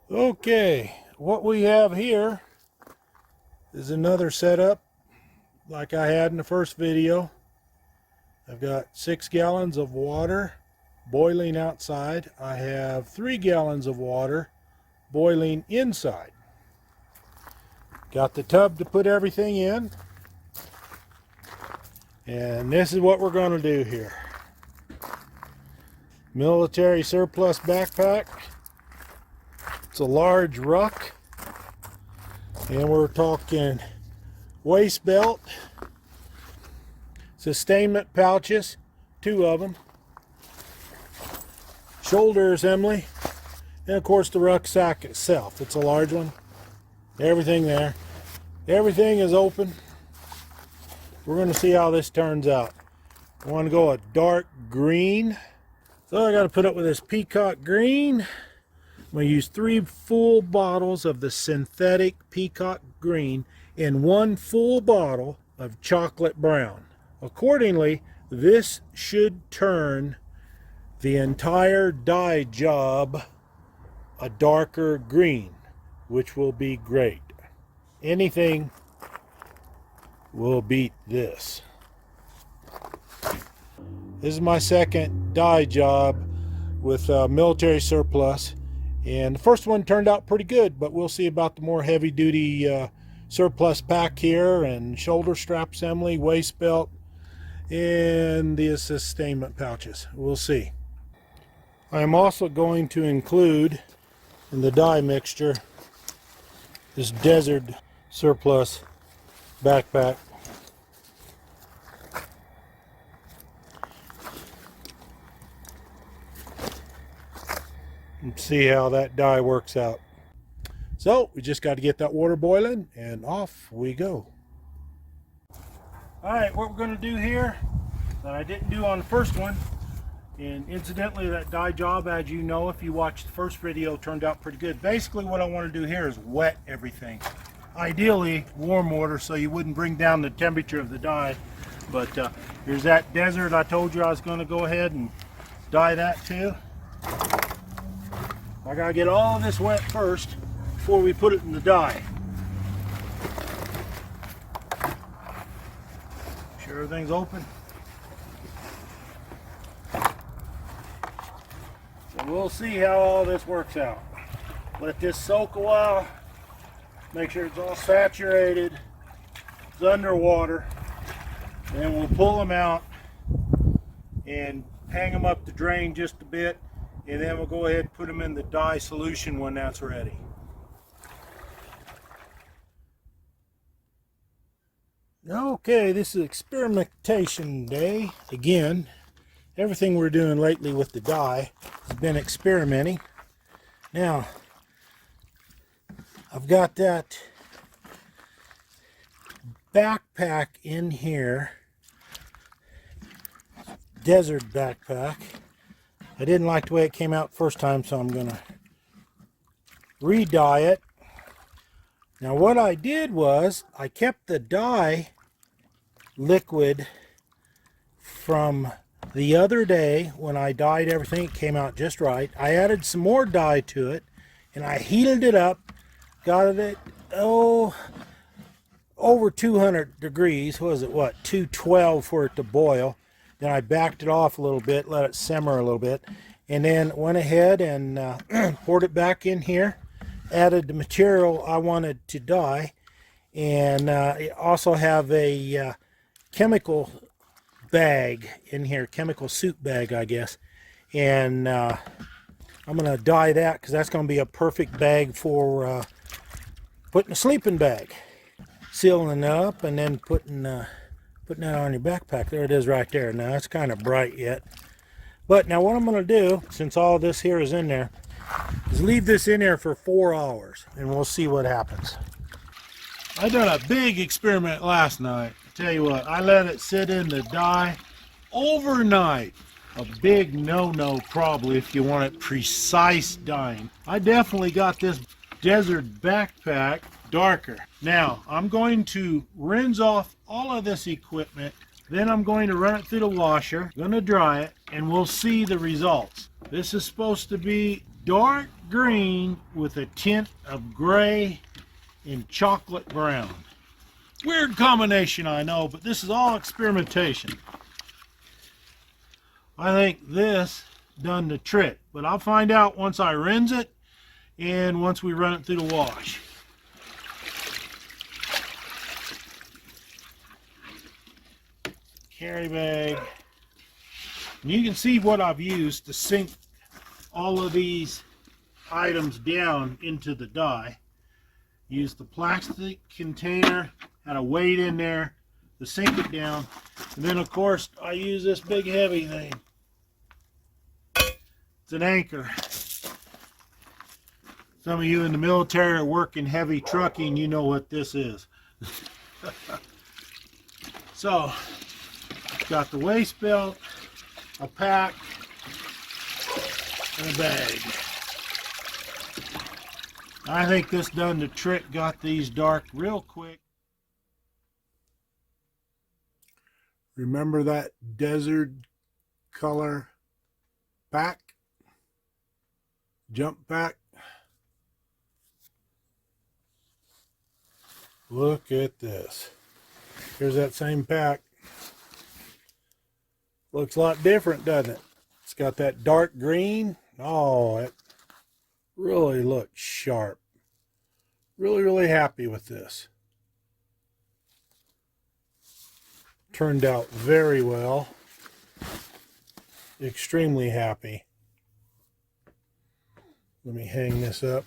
Okay, what we have here is another setup like I had in the first video. I've got 6 gallons of water boiling outside. I have 3 gallons of water boiling inside. Got the tub to put everything in. And this is what we're going to do here. Military surplus backpack. It's a large ruck. And we're talking waist belt, sustainment pouches, 2 of them, shoulder assembly, and of course the rucksack itself. It's a large one. Everything there. Everything is open. We're going to see how this turns out. I want to go a dark green. So I got to put up with this peacock green. I'm going to use 3 full bottles of the synthetic peacock green and 1 full bottle of chocolate brown. Accordingly, this should turn the entire dye job a darker green, which will be great. Anything will beat this. This is my second dye job with military surplus, and the first one turned out pretty good, but we'll see about the more heavy duty surplus pack here, and shoulder strap assembly, waist belt, and the sustainment pouches. We'll see. I am also going to include in the dye mixture this desert surplus backpack. And see how that dye works out. So we just got to get that water boiling and off we go. Alright, what we're going to do here that I didn't do on the first one, and incidentally that dye job, as you know if you watched the first video, turned out pretty good. Basically what I want to do here is wet everything. Ideally warm water so you wouldn't bring down the temperature of the dye. But here's that desert I told you I was going to go ahead and dye that too. I gotta get all of this wet first before we put it in the dye. Sure everything's open. So we'll see how all this works out. Let this soak a while. Make sure it's all saturated. It's underwater. And then we'll pull them out and hang them up to drain just a bit. And then we'll go ahead and put them in the dye solution when that's ready. Okay, this is experimentation day. Again, everything we're doing lately with the dye has been experimenting. Now, I've got that backpack in here, desert backpack. I didn't like the way it came out first time, so I'm going to re-dye it. Now what I did was, I kept the dye liquid from the other day when I dyed everything. It came out just right. I added some more dye to it, and I heated it up, got it at, over 200 degrees. What was it, 212 for it to boil. Then I backed it off a little bit, let it simmer a little bit, and then went ahead and poured it back in here, added the material I wanted to dye, and also have a chemical bag in here, chemical soup bag, I guess, and I'm going to dye that because that's going to be a perfect bag for putting a sleeping bag, sealing it up, and then putting that on your backpack. There it is right there. Now it's kind of bright yet, but now what I'm going to do, since all this here is in there, is leave this in there for 4 hours and we'll see what happens. I done a big experiment last night. I tell you what, I let it sit in the dye overnight. A big no-no probably if you want it precise dyeing. I definitely got this desert backpack darker. Now I'm going to rinse off all of this equipment, then I'm going to run it through the washer, going to dry it, and we'll see the results. This is supposed to be dark green with a tint of gray and chocolate brown. Weird combination, I know, but this is all experimentation. I think this done the trick, but I'll find out once I rinse it and once we run it through the wash. Carry bag. And you can see what I've used to sink all of these items down into the dye. Use the plastic container, had a weight in there to sink it down, and then of course I use this big heavy thing. It's an anchor. Some of you in the military are working heavy trucking, you know what this is. So, got the waist belt, a pack, and a bag. I think this done the trick, got these dark real quick. Remember that desert color pack? Jump pack? Look at this. Here's that same pack. Looks a lot different, doesn't it? It's got that dark green. Oh, it really looks sharp. Really happy with this. Turned out very well. Extremely happy. Let me hang this up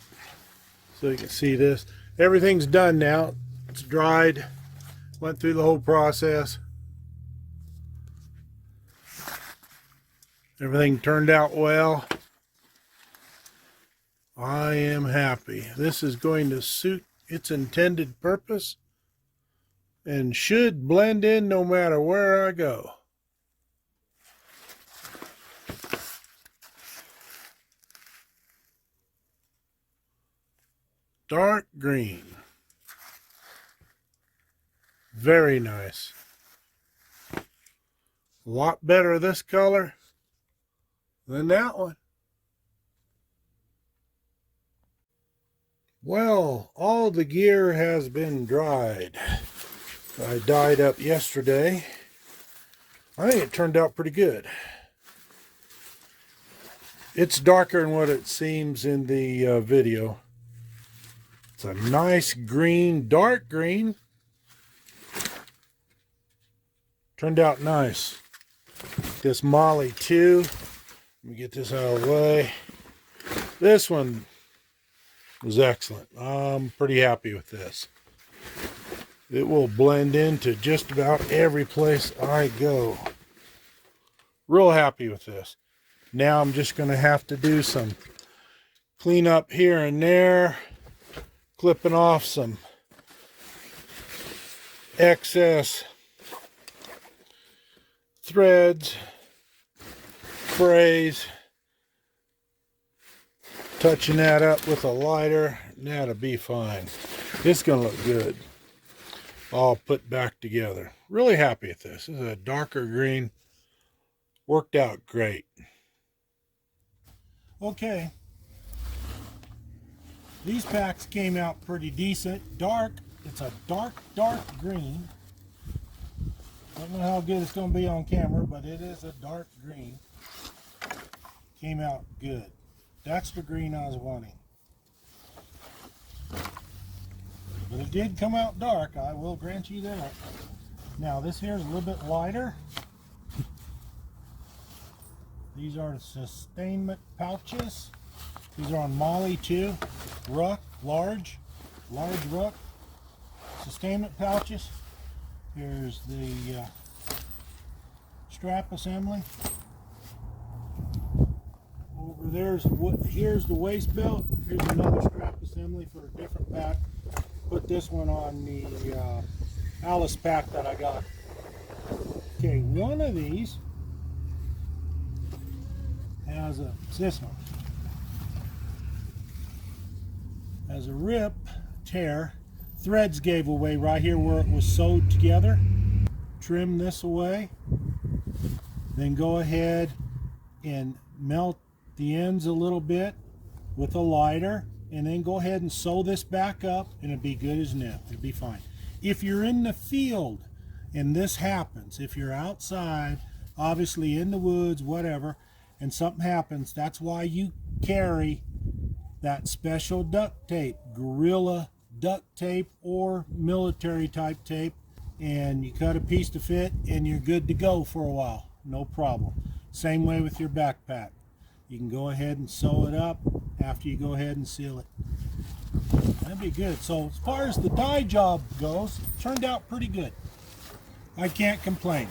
so you can see this. Everything's done now. It's dried. Went through the whole process. Everything turned out well. I am happy. This is going to suit its intended purpose and should blend in no matter where I go. Dark green. Very nice. A lot better this color than that one. Well, all the gear has been dried. I dyed up yesterday. I think it turned out pretty good. It's darker than what it seems in the video. It's a nice green, dark green. Turned out nice. This Molly 2. Let me get this out of the way. This one was excellent. I'm pretty happy with this. It will blend into just about every place I go. Real happy with this. Now I'm just going to have to do some cleanup here and there. Clipping off some excess threads, frays, touching that up with a lighter, and that'll be fine. It's gonna look good. All put back together. Really happy with this. This is a darker green. Worked out great. Okay. These packs came out pretty decent. Dark. It's a dark green. Don't know how good it's going to be on camera, but it is a dark green. Came out good. That's the green I was wanting. But it did come out dark. I will grant you that. Now this here is a little bit lighter. These are the sustainment pouches. These are on Molly 2. Ruck, large ruck. Sustainment pouches. Here's the strap assembly. Over here's the waist belt. Here's another strap assembly for a different pack. Put this one on the Alice pack that I got. Okay, one of these has this one has a rip, tear. Threads gave away right here where it was sewed together. Trim this away. Then go ahead and melt the ends a little bit with a lighter, and then go ahead and sew this back up, and it'll be good as new. It'll be fine. If you're in the field and this happens, if you're outside, obviously in the woods, whatever, and something happens, that's why you carry that special duct tape, Gorilla duct tape or military type tape, and you cut a piece to fit and you're good to go for a while, no problem. Same way with your backpack. You can go ahead and sew it up after you go ahead and seal it. That'd be good. So as far as the dye job goes, it turned out pretty good. I can't complain.